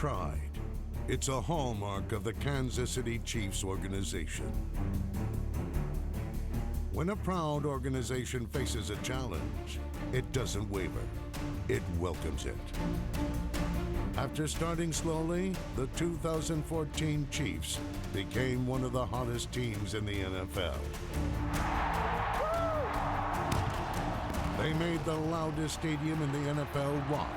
pride. It's a hallmark of the Kansas City Chiefs organization. When a proud organization faces a challenge, it doesn't waver. It welcomes it. After starting slowly, the 2014 Chiefs became one of the hottest teams in the NFL. They made the loudest stadium in the NFL rock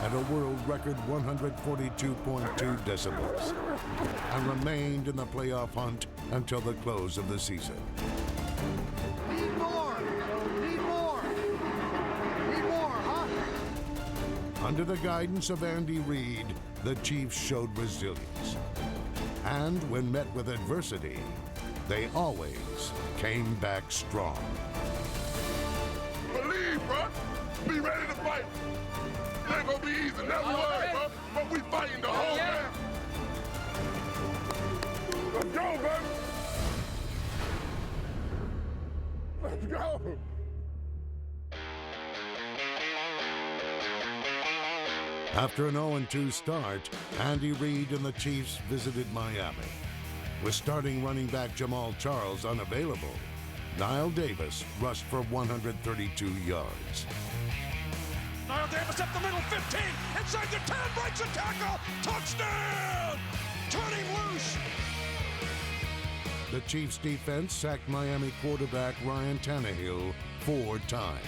at a world record 142.2 decibels and remained in the playoff hunt until the close of the season. Need more! Need more! Need more, huh? Under the guidance of Andy Reid, the Chiefs showed resilience. And when met with adversity, they always came back strong. Believe, bro. Be ready to fight. It ain't gonna be easy, never was, bro. But we fighting the whole time. Let's go, baby. Let's go. After an 0-2 start, Andy Reid and the Chiefs visited Miami. With starting running back Jamal Charles unavailable, Niall Davis rushed for 132 yards. Niall Davis up the middle, 15, inside the 10, breaks a tackle, touchdown! Turning loose! The Chiefs' defense sacked Miami quarterback Ryan Tannehill 4 times.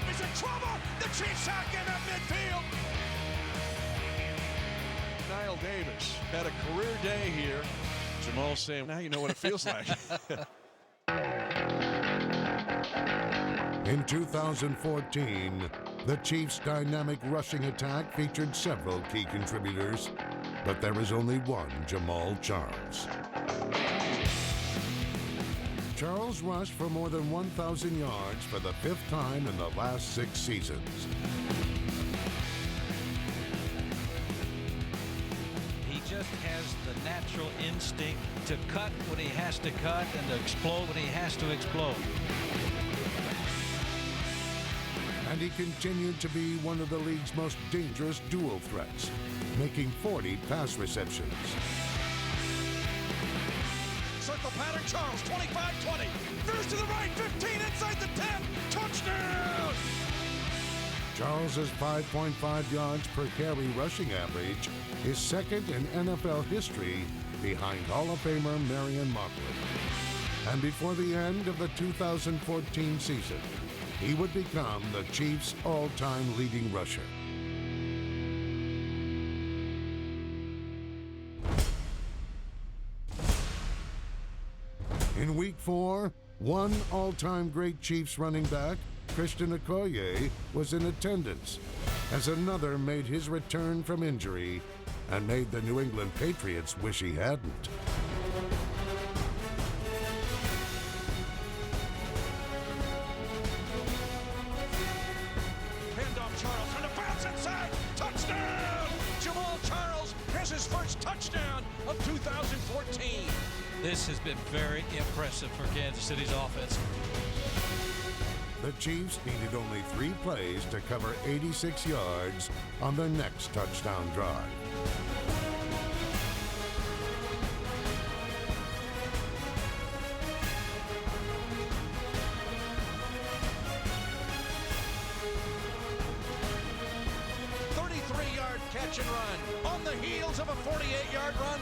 He's in trouble! The Chiefs sack him at midfield! Niall Davis had a career day here. Jamal saying, now you know what it feels like. In 2014, the Chiefs' dynamic rushing attack featured several key contributors, but there is only one Jamal Charles. Charles rushed for more than 1,000 yards for the 5th time in the last 6 seasons. He just has the natural instinct to cut when he has to cut and to explode when he has to explode. And he continued to be one of the league's most dangerous dual threats, making 40 pass receptions. Circle pattern, Charles, 25-20. Veers to the right, 15, inside the 10. Touchdown! Charles's 5.5 yards per carry rushing average is second in NFL history behind Hall of Famer Marion Markley. And before the end of the 2014 season, he would become the Chiefs' all-time leading rusher. In Week 4, one all-time great Chiefs running back, Christian Okoye, was in attendance as another made his return from injury and made the New England Patriots wish he hadn't. Handoff Charles on the bounce inside. Touchdown! Jamal Charles has his first touchdown of 2014. This has been very impressive for Kansas City's offense. The Chiefs needed only 3 plays to cover 86 yards on their next touchdown drive. Catch and run on the heels of a 48-yard run.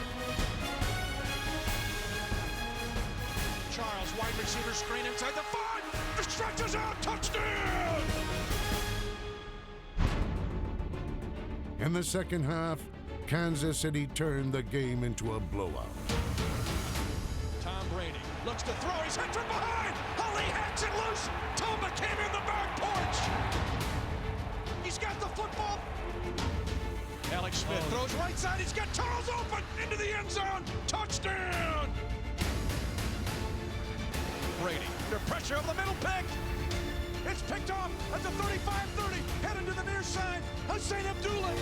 Charles, wide receiver screen inside the 5. It stretches out. Touchdown! In the second half, Kansas City turned the game into a blowout. Tom Brady looks to throw. He's hit from behind. Ali hacks it loose. Tomba came in the back porch. He's got the football. Alex Smith throws right side. He's got Charles open into the end zone. Touchdown! Brady under pressure of the middle pick. It's picked off at the 35-30. Headed to the near side. Hussein Abdullah.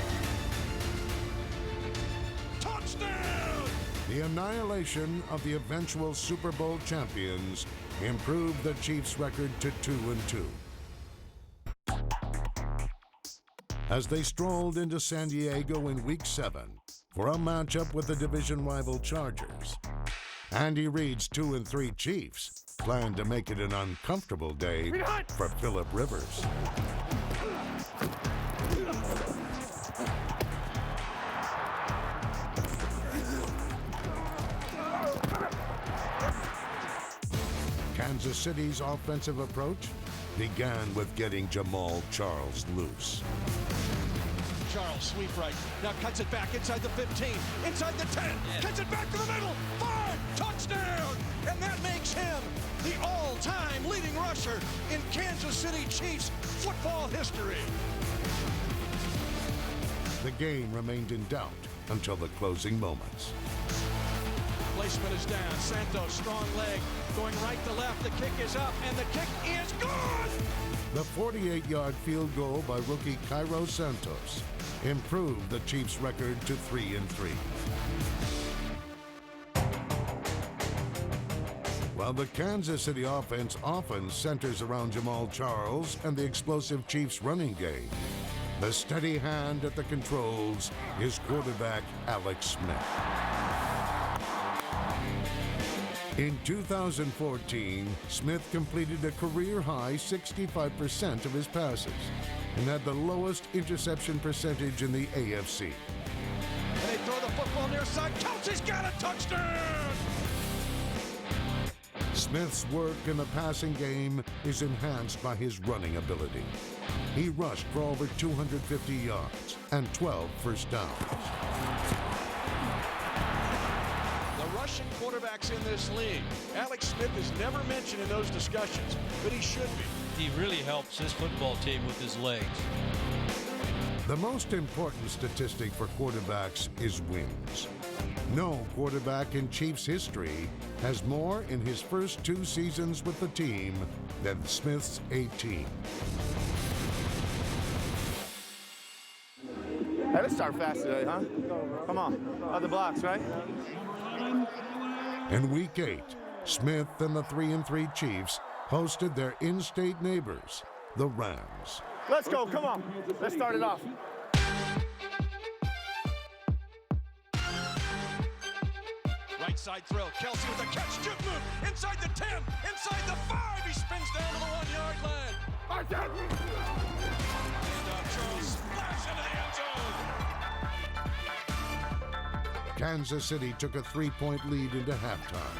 Touchdown! The annihilation of the eventual Super Bowl champions improved the Chiefs' record to 2-2. as they strolled into San Diego in Week 7 for a matchup with the division rival Chargers. Andy Reid's 2-3 Chiefs planned to make it an uncomfortable day for Phillip Rivers. Kansas City's offensive approach began with getting Jamal Charles loose. Charles, sweep right. Now cuts it back inside the 15, inside the 10, cuts it back to the middle. 5, touchdown! And that makes him the all-time leading rusher in Kansas City Chiefs football history. The game remained in doubt until the closing moments. Placement is down. Santos, strong leg, going right to left. The kick is up, and the kick is good! The 48-yard field goal by rookie Cairo Santos improved the Chiefs' record to 3-3. While the Kansas City offense often centers around Jamal Charles and the explosive Chiefs running game, the steady hand at the controls is quarterback Alex Smith. In 2014, Smith completed a career-high 65% of his passes and had the lowest interception percentage in the AFC. And they throw the football near side. Kelsey's got a touchdown! Smith's work in the passing game is enhanced by his running ability. He rushed for over 250 yards and 12 first downs. Russian quarterbacks in this league. Alex Smith is never mentioned in those discussions, but he should be. He really helps his football team with his legs. The most important statistic for quarterbacks is wins. No quarterback in Chiefs history has more in his first 2 seasons with the team than Smith's 18. Hey, let's start fast today, huh? Come on, other blocks, right? In Week 8, Smith and the 3-3 Chiefs hosted their in-state neighbors, the Rams. Let's go, come on. Let's start it off. Right side throw. Kelsey with a catch, juke move. Inside the 10, inside the 5. He spins down to the 1-yard line. And Charles splash into the end zone. Kansas City took a 3-point lead into halftime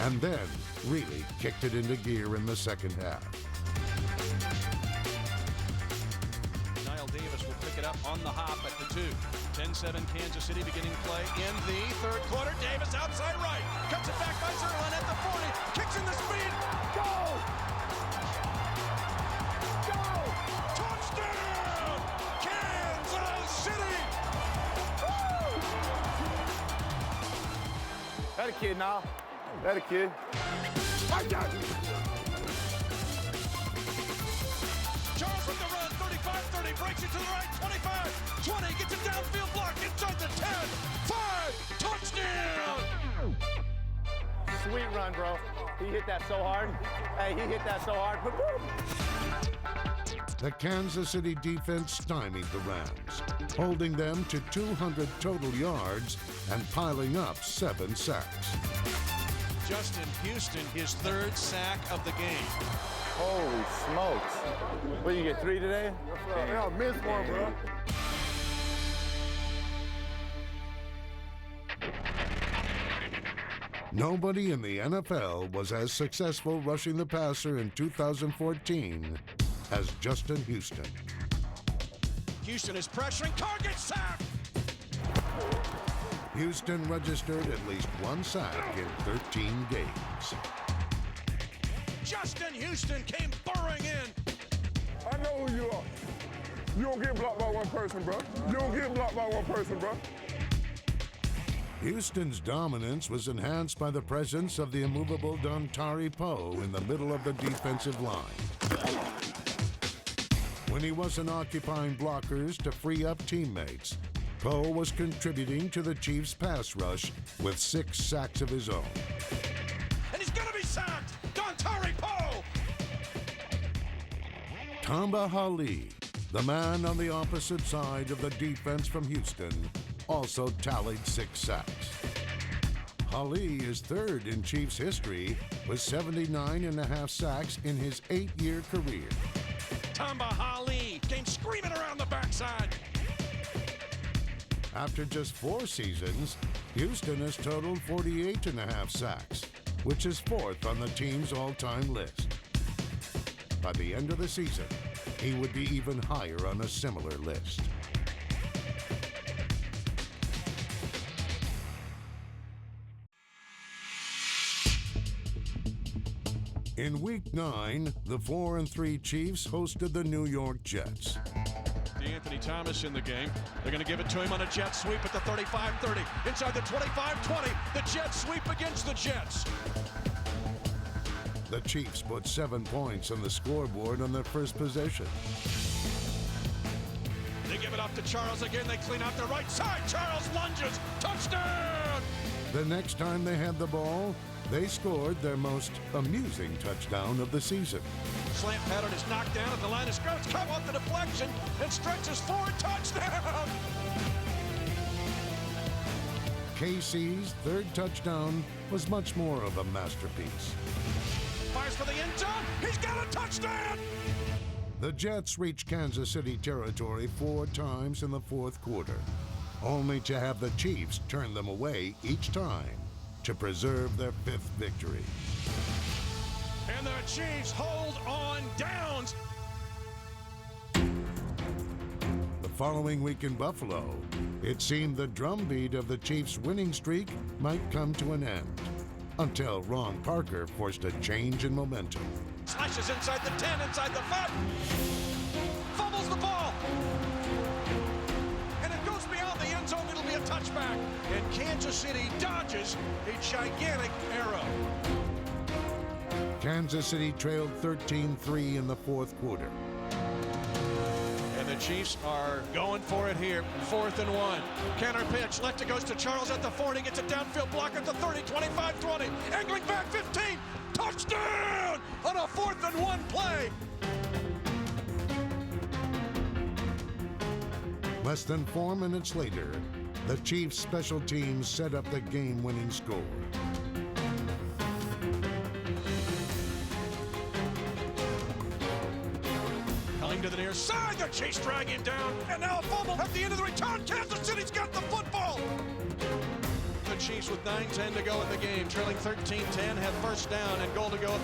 and then really kicked it into gear in the second half. Niall Davis will pick it up on the hop at the 2. 10-7 Kansas City beginning play in the third quarter. Davis outside right. Cuts it back by Zerlin at the 40. Kicks in the speed. Go! Go! Touchdown! Kansas City! That a kid now. That a kid. Charles with the run, 35-30, breaks it to the right, 25, 20, gets it downfield block, inside the 10, 5, touchdown! Sweet run, bro. He hit that so hard. Hey, he hit that so hard. The Kansas City defense stymied the Rams, holding them to 200 total yards and piling up 7 sacks. Justin Houston, his 3rd sack of the game. Holy smokes. What, you get 3 today? Yeah, I missed one, bro. Nobody in the NFL was as successful rushing the passer in 2014 as Justin Houston. Houston is pressuring, Carr gets sacked! Houston registered at least 1 sack in 13 games. Justin Houston came burrowing in. I know who you are. You don't get blocked by one person, bro. You don't get blocked by one person, bro. Houston's dominance was enhanced by the presence of the immovable Dontari Poe in the middle of the defensive line. When he wasn't occupying blockers to free up teammates, Poe was contributing to the Chiefs' pass rush with 6 sacks of his own. And he's gonna be sacked! Dontari Poe! Tamba Hali, The man on the opposite side of the defense from Houston also tallied 6 sacks. Ali is third in Chiefs history with 79.5 sacks in his 8-year career. Tamba Hali came screaming around the backside. After just 4 seasons, Houston has totaled 48.5 sacks, which is 4th on the team's all-time list. By the end of the season, he would be even higher on a similar list. In Week 9, the 4-3 Chiefs hosted the New York Jets. Anthony Thomas in the game. They're going to give it to him on a jet sweep at the 35-30. Inside the 25-20, the jet sweep against the Jets. The Chiefs put 7 points on the scoreboard on their first possession. They give it up to Charles again. They clean out the right side. Charles lunges. Touchdown! The next time they had the ball, they scored their most amusing touchdown of the season. Slant pattern is knocked down at the line of scrimmage. Come off the deflection and stretches forward. Touchdown! KC's third touchdown was much more of a masterpiece. Fires for the end zone. He's got a touchdown! The Jets reached Kansas City territory 4 times in the fourth quarter, only to have the Chiefs turn them away each time to preserve their 5th victory. And the Chiefs hold on downs. The following week in Buffalo, it seemed the drumbeat of the Chiefs' winning streak might come to an end, until Ron Parker forced a change in momentum. Slashes inside the 10, inside the 5. Fumbles the ball. And it goes beyond the end zone. It'll be a touchback. And Kansas City dodges a gigantic arrow. Kansas City trailed 13-3 in the fourth quarter. And the Chiefs are going for it here. 4th and 1. Counter pitch. Left it goes to Charles at the 40. Gets a downfield block at the 30. 25-20. Angling back 15. Touchdown on a 4th and 1 play. Less than 4 minutes later, the Chiefs' special teams set up the game-winning score. Coming to the near side, the Chiefs drag him down, and now a fumble at the end of the return. Kansas City's got the football. The Chiefs with 9:10 to go in the game, trailing 13-10, have first down and goal to go.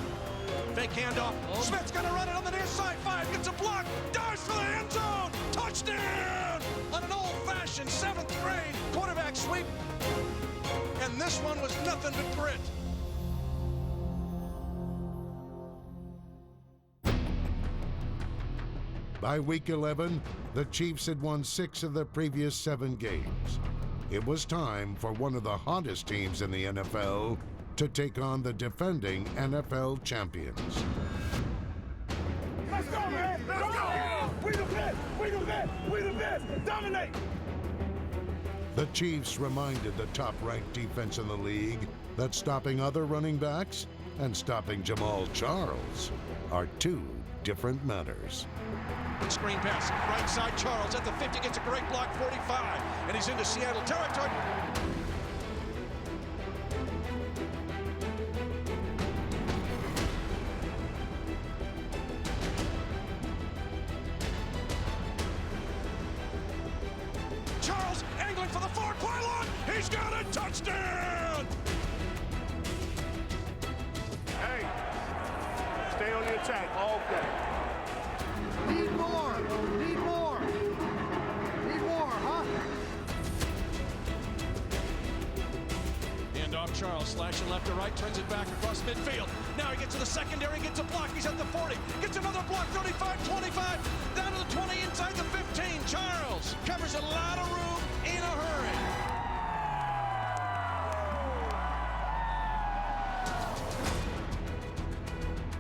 Fake handoff. Smith's gonna run it on the near side. 5 gets a block, dives for the end zone. Touchdown on an old-fashioned 7th grade quarterback sweep. And this one was nothing but grit. By week 11, the Chiefs had won 6 of their previous 7 games. It was time for one of the hottest teams in the NFL to take on the defending NFL champions. Let's go, man! Let's go! We the best! We the best! We the best! Dominate! The Chiefs reminded the top-ranked defense in the league that stopping other running backs and stopping Jamal Charles are 2 different matters. Screen pass, right side Charles at the 50, gets a great block, 45, and he's into Seattle territory. Charles angling for the far pylon, he's got a touchdown! Hey, stay on the attack. Okay. Need more! Need more! Need more, huh? Hand off Charles, slashing left to right, turns it back across midfield. Now he gets to the secondary, gets a block, he's at the 40, gets another block, 35, 25, down to the 20, inside the 15. Charles covers a lot of room in a hurry.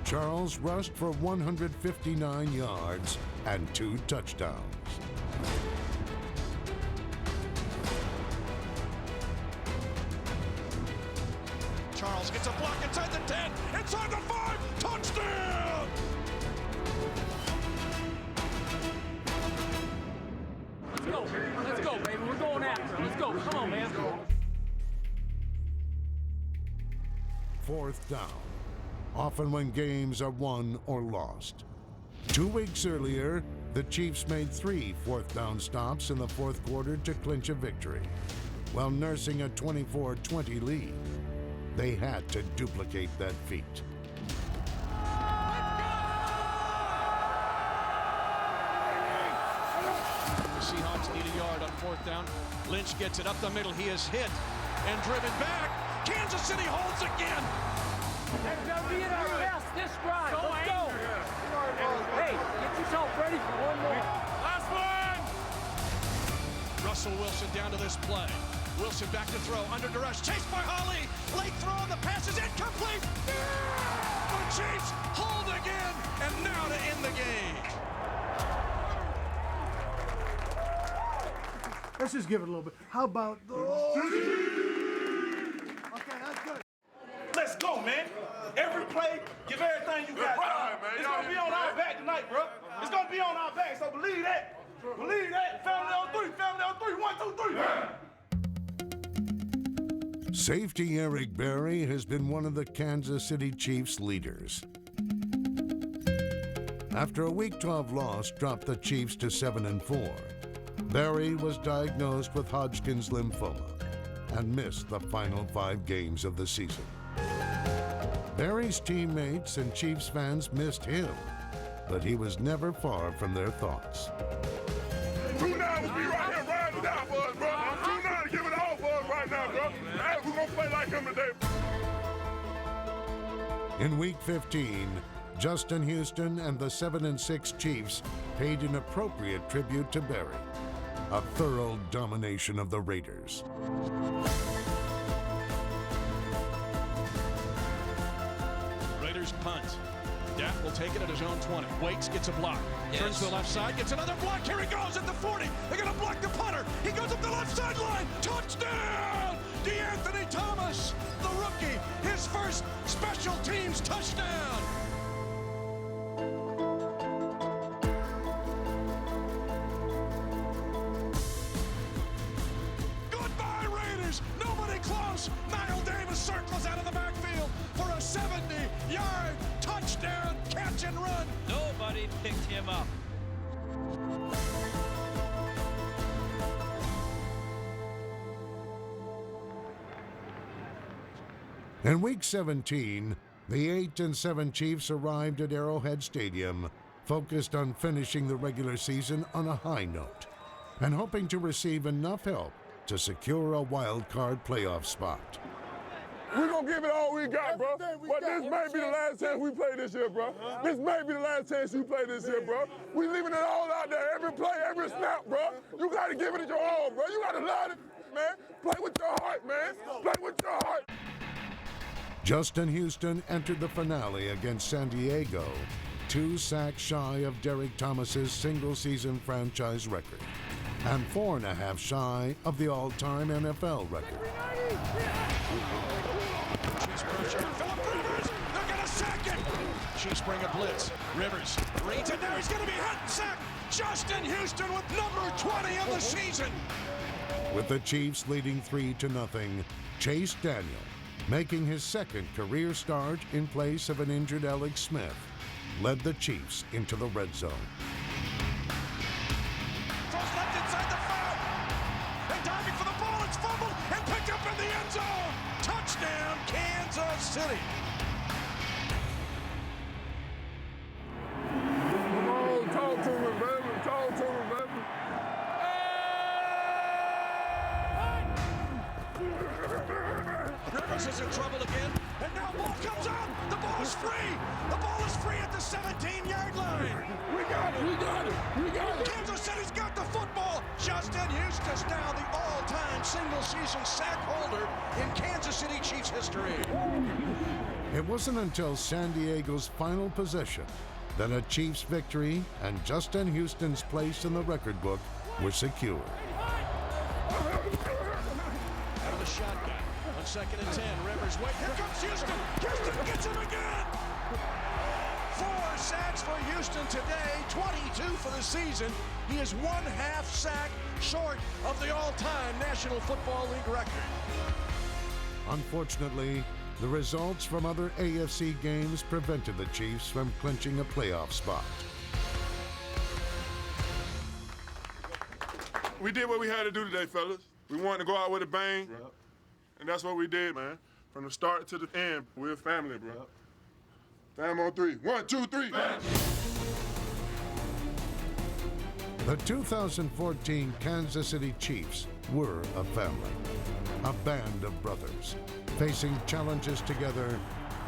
Charles rushed for 159 yards and 2 touchdowns. Charles gets a block inside the 10, inside the 5, touchdown! go. Come on, man. Fourth down, often when games are won or lost. 2 weeks earlier, the Chiefs made 3 fourth-down stops in the fourth quarter to clinch a victory. While nursing a 24-20 lead, they had to duplicate that feat. The Seahawks need a yard on fourth down. Lynch gets it up the middle. He is hit and driven back. Kansas City holds again. That's gonna be in our best this drive. Let's go. Hey, get yourself ready for one more. Last one. Russell Wilson down to this play. Wilson back to throw, under duress, chased by Holly. Late throw, the pass is incomplete. The Chiefs hold again, and now to end the game. Let's just give it a little bit. How about okay, that's good. Let's go, man. Every play, give everything you got. Right, man. It's gonna be on our back tonight, bro. It's gonna be on our back, so believe that. Believe that. Family on 3, family on 3. 1, 2, 3. Safety Eric Berry has been one of the Kansas City Chiefs' leaders. After a Week 12 loss dropped the Chiefs to 7-4, Berry was diagnosed with Hodgkin's lymphoma and missed the final 5 games of the season. Berry's teammates and Chiefs fans missed him, but he was never far from their thoughts. 2-9 will be right here riding it out for us, bro. 2-9 to give it all for us right now, bro. Hey, we're gonna play like him today. In Week 15, Justin Houston and the 7-6 Chiefs paid an appropriate tribute to Berry, a thorough domination of the Raiders. Raiders punt. Dak will take it at his own 20. Waits, gets a block. Turns to the left side, gets another block. Here he goes at the 40. They're going to block the punter. He goes up the left sideline. Touchdown! DeAnthony Thomas, the rookie, his first special teams touchdown. Goodbye, Raiders. Nobody close. Niall Davis circles out of the backfield for a 70-yard touchdown catch and run. Nobody picked him up. In Week 17, the 8-7 Chiefs arrived at Arrowhead Stadium, focused on finishing the regular season on a high note and hoping to receive enough help to secure a wild card playoff spot. We're gonna give it all we got, bro. But this may be the last chance we play this year, bro. This may be the last chance you play this year, bro. We leaving it all out there, every play, every snap, bro. You gotta give it your all, bro. You gotta love it, man. Play with your heart, man. Play with your heart. Justin Houston entered the finale against San Diego, 2 sacks shy of Derek Thomas's single-season franchise record, and 4.5 shy of the all-time NFL record. Chiefs pressure. Phillip Rivers. They're going to sack it. Chiefs bring a blitz. Rivers reads it. Now he's going to be hit and sacked. Justin Houston with number 20 of the season. With the Chiefs leading 3-0, Chase Daniel, making his second career start in place of an injured Alex Smith, led the Chiefs into the red zone. Throws left inside the 5. And diving for the ball. It's fumbled and picked up in the end zone. Touchdown, Kansas City. Come on, talk to me, baby. Talk to me, baby. Rivers is in trouble again, and now ball comes out. The ball is free. The ball is free at the 17-yard line. We got it. We got it. We got it. Kansas City's got the football. Justin Houston's now the all-time single-season sack holder in Kansas City Chiefs history. It wasn't until San Diego's final possession that a Chiefs victory and Justin Houston's place in the record book were secured. Out of the shotgun. On 2nd and 10, Rivers wait. Here comes Houston. Houston gets him again. 4 sacks for Houston today, 22 for the season. He is 1/2 sack short of the all-time National Football League record. Unfortunately, the results from other AFC games prevented the Chiefs from clinching a playoff spot. We did what we had to do today, fellas. We wanted to go out with a bang, and that's what we did, man. From the start to the end, we're a family, bro. Fam on three. 1, 2, 3. Fam. The 2014 Kansas City Chiefs were a family, a band of brothers, facing challenges together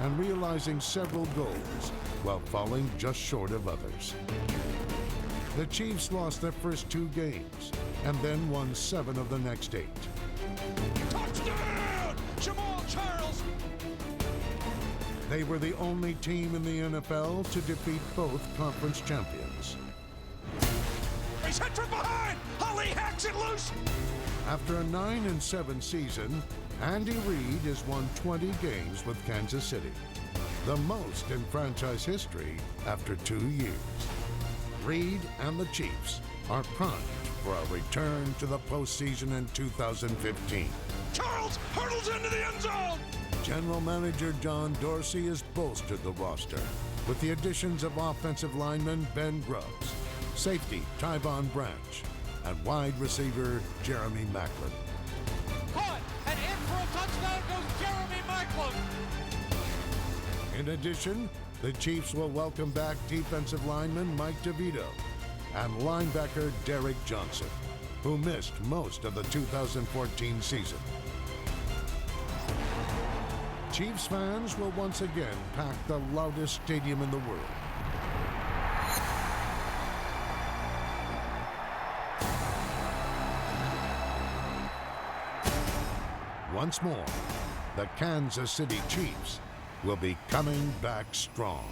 and realizing several goals while falling just short of others. The Chiefs lost their first 2 games and then won 7 of the next 8. Touchdown! Jamal Charles! They were the only team in the NFL to defeat both conference champions. He's hit from behind! Holly hacks it loose! After a 9-7 season, Andy Reid has won 20 games with Kansas City, the most in franchise history after 2 years. Reid and the Chiefs are primed for a return to the postseason in 2015. Charles hurdles into the end zone! General Manager John Dorsey has bolstered the roster with the additions of offensive lineman Ben Grubbs, safety Tyvon Branch, and wide receiver Jeremy Maclin. Caught, and in for a touchdown goes Jeremy Maclin. In addition, the Chiefs will welcome back defensive lineman Mike DeVito and linebacker Derek Johnson, who missed most of the 2014 season. Chiefs fans will once again pack the loudest stadium in the world. Once more, the Kansas City Chiefs will be coming back strong.